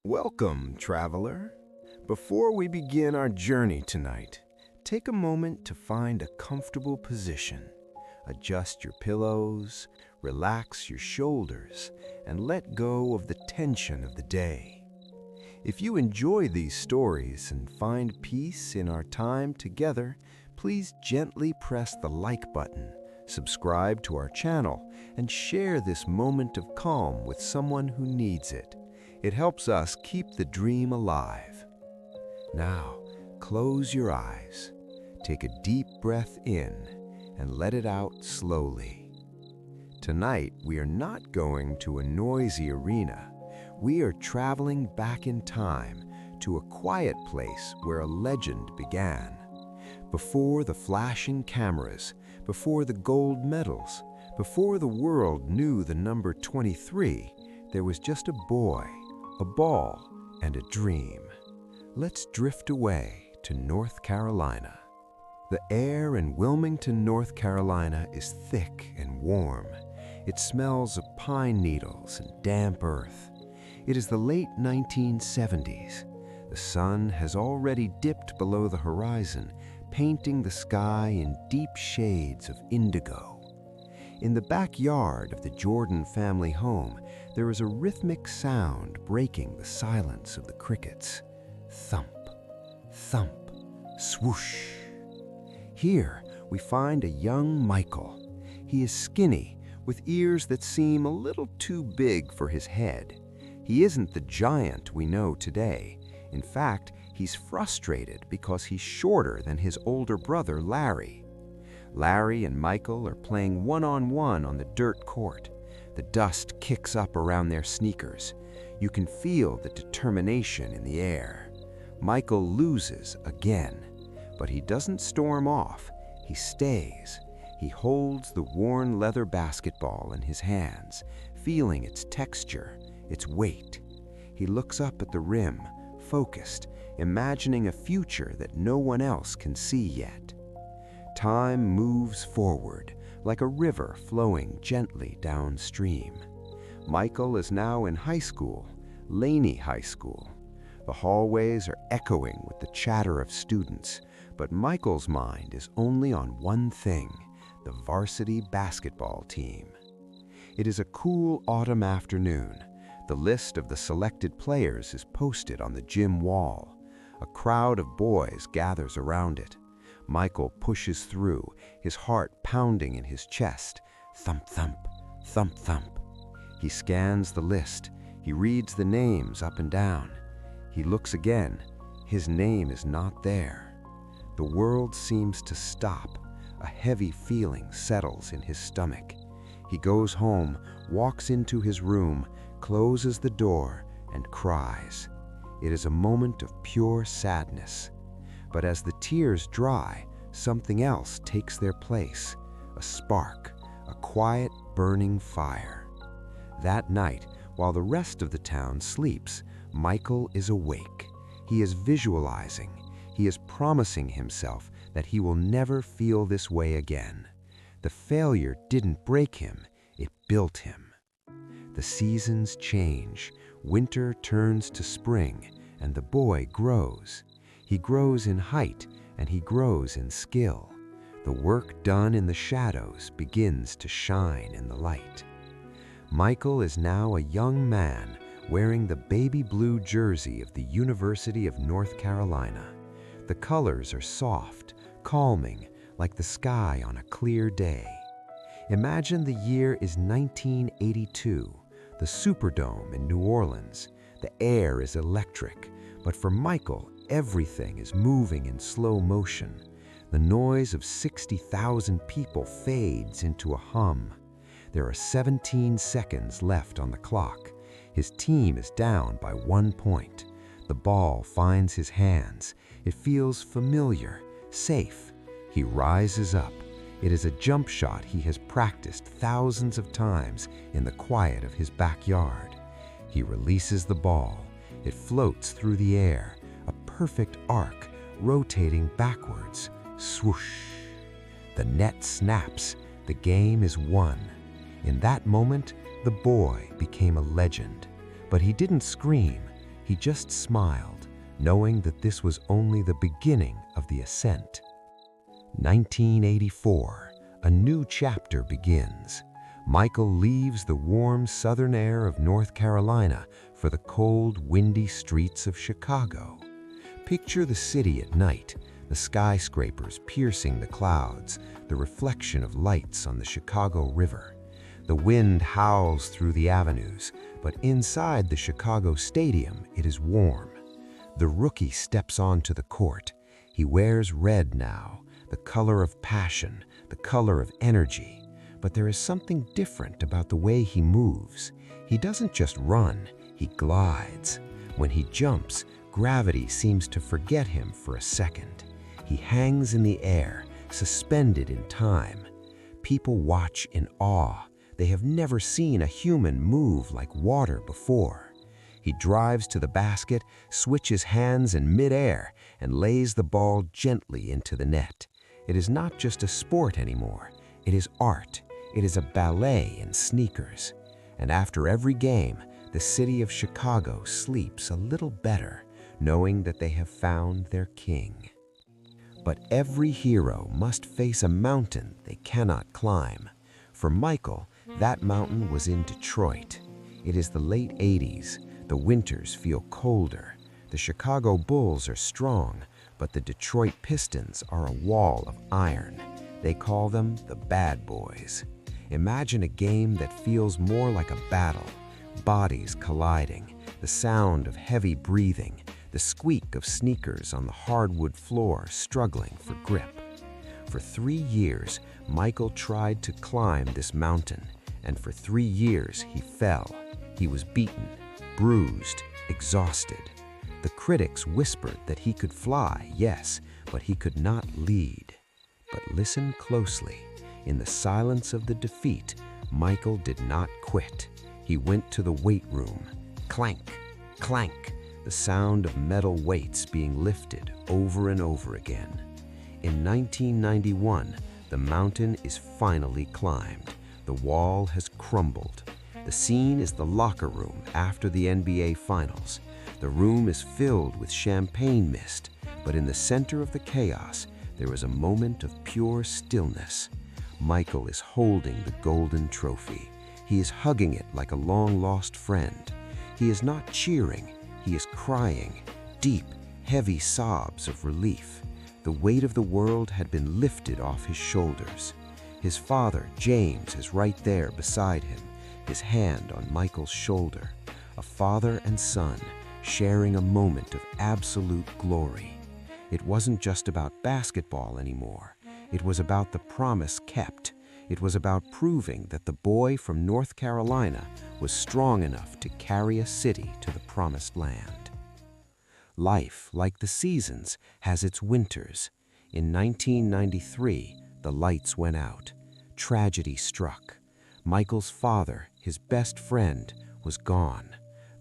Welcome, traveler. Before we begin our journey tonight, take a moment to find a comfortable position. Adjust your pillows, relax your shoulders, and let go of the tension of the day. If you enjoy these stories and find peace in our time together, please gently press the like button, subscribe to our channel, and share this moment of calm with someone who needs it. It helps us keep the dream alive. Now, close your eyes, take a deep breath in, and let it out slowly. Tonight, we are not going to a noisy arena. We are traveling back in time to a quiet place where a legend began. Before the flashing cameras, before the gold medals, before the world knew the number 23, there was just a boy, a ball, and a dream. Let's drift away to North Carolina. The air in Wilmington, North Carolina is thick and warm. It smells of pine needles and damp earth. It is the late 1970s. The sun has already dipped below the horizon, painting the sky in deep shades of indigo. In the backyard of the Jordan family home, there is a rhythmic sound breaking the silence of the crickets. Thump, thump, swoosh. Here we find a young Michael. He is skinny, with ears that seem a little too big for his head. He isn't the giant we know today. In fact, he's frustrated because he's shorter than his older brother, Larry. Larry and Michael are playing one-on-one on the dirt court. The dust kicks up around their sneakers. You can feel the determination in the air. Michael loses again, but he doesn't storm off. He stays. He holds the worn leather basketball in his hands, feeling its texture, its weight. He looks up at the rim, focused, imagining a future that no one else can see yet. Time moves forward, like a river flowing gently downstream. Michael is now in high school, Laney High School. The hallways are echoing with the chatter of students, but Michael's mind is only on one thing: the varsity basketball team. It is a cool autumn afternoon. The list of the selected players is posted on the gym wall. A crowd of boys gathers around it. Michael pushes through, his heart pounding in his chest. Thump, thump, thump, thump. He scans the list. He reads the names up and down. He looks again. His name is not there. The world seems to stop. A heavy feeling settles in his stomach. He goes home, walks into his room, closes the door, and cries. It is a moment of pure sadness. But as the tears dry, something else takes their place. A spark, a quiet, burning fire. That night, while the rest of the town sleeps, Michael is awake. He is visualizing. He is promising himself that he will never feel this way again. The failure didn't break him, it built him. The seasons change. Winter turns to spring, and the boy grows. He grows in height, and he grows in skill. The work done in the shadows begins to shine in the light. Michael is now a young man wearing the baby blue jersey of the University of North Carolina. The colors are soft, calming, like the sky on a clear day. Imagine the year is 1982, the Superdome in New Orleans. The air is electric, but for Michael, everything is moving in slow motion. The noise of 60,000 people fades into a hum. There are 17 seconds left on the clock. His team is down by 1 point. The ball finds his hands. It feels familiar, safe. He rises up. It is a jump shot he has practiced thousands of times in the quiet of his backyard. He releases the ball. It floats through the air, a perfect arc, rotating backwards. Swoosh! The net snaps. The game is won. In that moment, the boy became a legend. But he didn't scream. He He just smiled, knowing that this was only the beginning of the ascent. 1984, a new chapter begins. Michael leaves the warm southern air of North Carolina for the cold, windy streets of Chicago. Picture the city at night, the skyscrapers piercing the clouds, the reflection of lights on the Chicago River. The wind howls through the avenues, but inside the Chicago Stadium it is warm. The rookie steps onto the court. He wears red now, the color of passion, the color of energy. But there is something different about the way he moves. He doesn't just run, he glides. When he jumps, gravity seems to forget him for a second. He hangs in the air, suspended in time. People watch in awe. They have never seen a human move like water before. He drives to the basket, switches hands in midair, and lays the ball gently into the net. It is not just a sport anymore. It is art. It is a ballet in sneakers. And after every game, the city of Chicago sleeps a little better, knowing that they have found their king. But every hero must face a mountain they cannot climb. For Michael, that mountain was in Detroit. It is the late 80s. The winters feel colder. The Chicago Bulls are strong, but the Detroit Pistons are a wall of iron. They call them the Bad Boys. Imagine a game that feels more like a battle. Bodies colliding, the sound of heavy breathing, the squeak of sneakers on the hardwood floor struggling for grip. For 3 years, Michael tried to climb this mountain, and for 3 years he fell. He was beaten, bruised, exhausted. The critics whispered that he could fly, yes, but he could not lead. But listen closely. In the silence of the defeat, Michael did not quit. He went to the weight room. Clank, clank, the sound of metal weights being lifted over and over again. In 1991, the mountain is finally climbed. The wall has crumbled. The scene is the locker room after the NBA Finals. The room is filled with champagne mist, but in the center of the chaos, there is a moment of pure stillness. Michael is holding the golden trophy. He is hugging it like a long-lost friend. He is not cheering, he is crying, deep, heavy sobs of relief. The weight of the world had been lifted off his shoulders. His father, James, is right there beside him, his hand on Michael's shoulder. A father and son sharing a moment of absolute glory. It wasn't just about basketball anymore. It was about the promise kept. It was about proving that the boy from North Carolina was strong enough to carry a city to the promised land. Life, like the seasons, has its winters. In 1993, the lights went out. Tragedy struck. Michael's father, his best friend, was gone.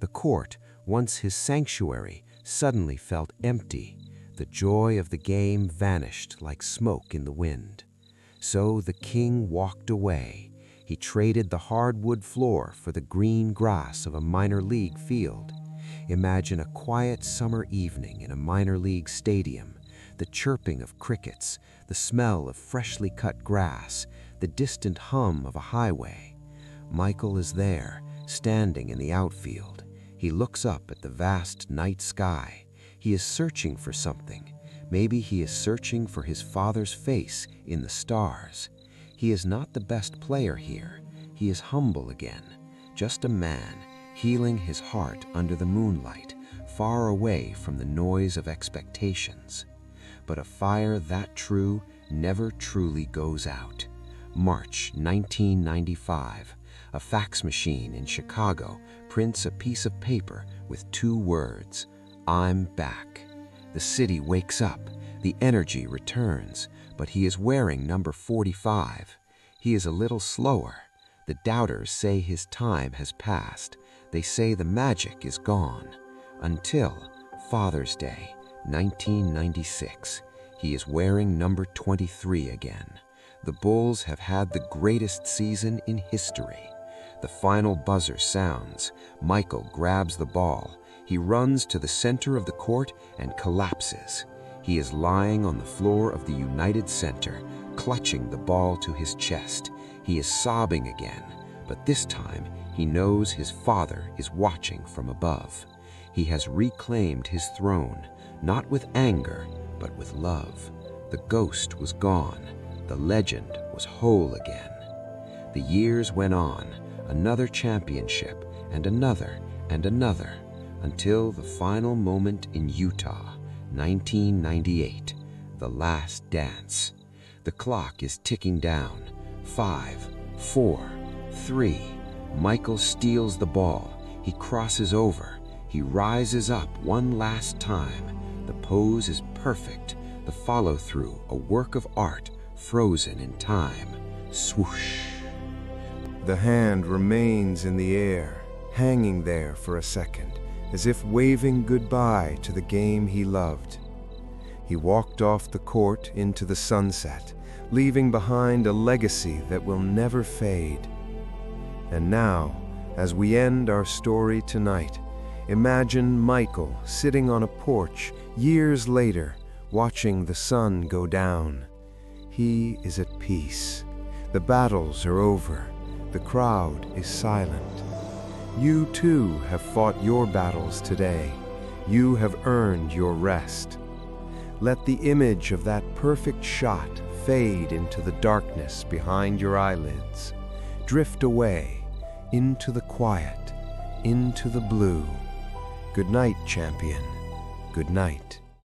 The court, once his sanctuary, suddenly felt empty. The joy of the game vanished like smoke in the wind. So the king walked away. He traded the hardwood floor for the green grass of a minor league field. Imagine a quiet summer evening in a minor league stadium, the chirping of crickets, the smell of freshly cut grass, the distant hum of a highway. Michael is there, standing in the outfield. He looks up at the vast night sky. He is searching for something. Maybe he is searching for his father's face in the stars. He is not the best player here. He is humble again, just a man, healing his heart under the moonlight, far away from the noise of expectations. But a fire that true never truly goes out. March 1995. A fax machine in Chicago prints a piece of paper with 2 words, "I'm back." The city wakes up, the energy returns, but he is wearing number 45. He is a little slower. The doubters say his time has passed. They say the magic is gone. Until Father's Day, 1996. He is wearing number 23 again. The Bulls have had the greatest season in history. The final buzzer sounds. Michael grabs the ball. He runs to the center of the court and collapses. He is lying on the floor of the United Center, clutching the ball to his chest. He is sobbing again, but this time he knows his father is watching from above. He has reclaimed his throne, not with anger, but with love. The ghost was gone. The legend was whole again. The years went on, another championship, and another, until the final moment in Utah, 1998, the last dance. The clock is ticking down. 5, 4, 3. Michael steals the ball. He crosses over. He rises up one last time. The pose is perfect. The follow-through, a work of art, frozen in time. Swoosh. The hand remains in the air, hanging there for a second, as if waving goodbye to the game he loved. He walked off the court into the sunset, leaving behind a legacy that will never fade. And now, as we end our story tonight, imagine Michael sitting on a porch years later, watching the sun go down. He is at peace. The battles are over. The crowd is silent. You too have fought your battles today. You have earned your rest. Let the image of that perfect shot fade into the darkness behind your eyelids. Drift away into the quiet, into the blue. Good night, champion. Good night.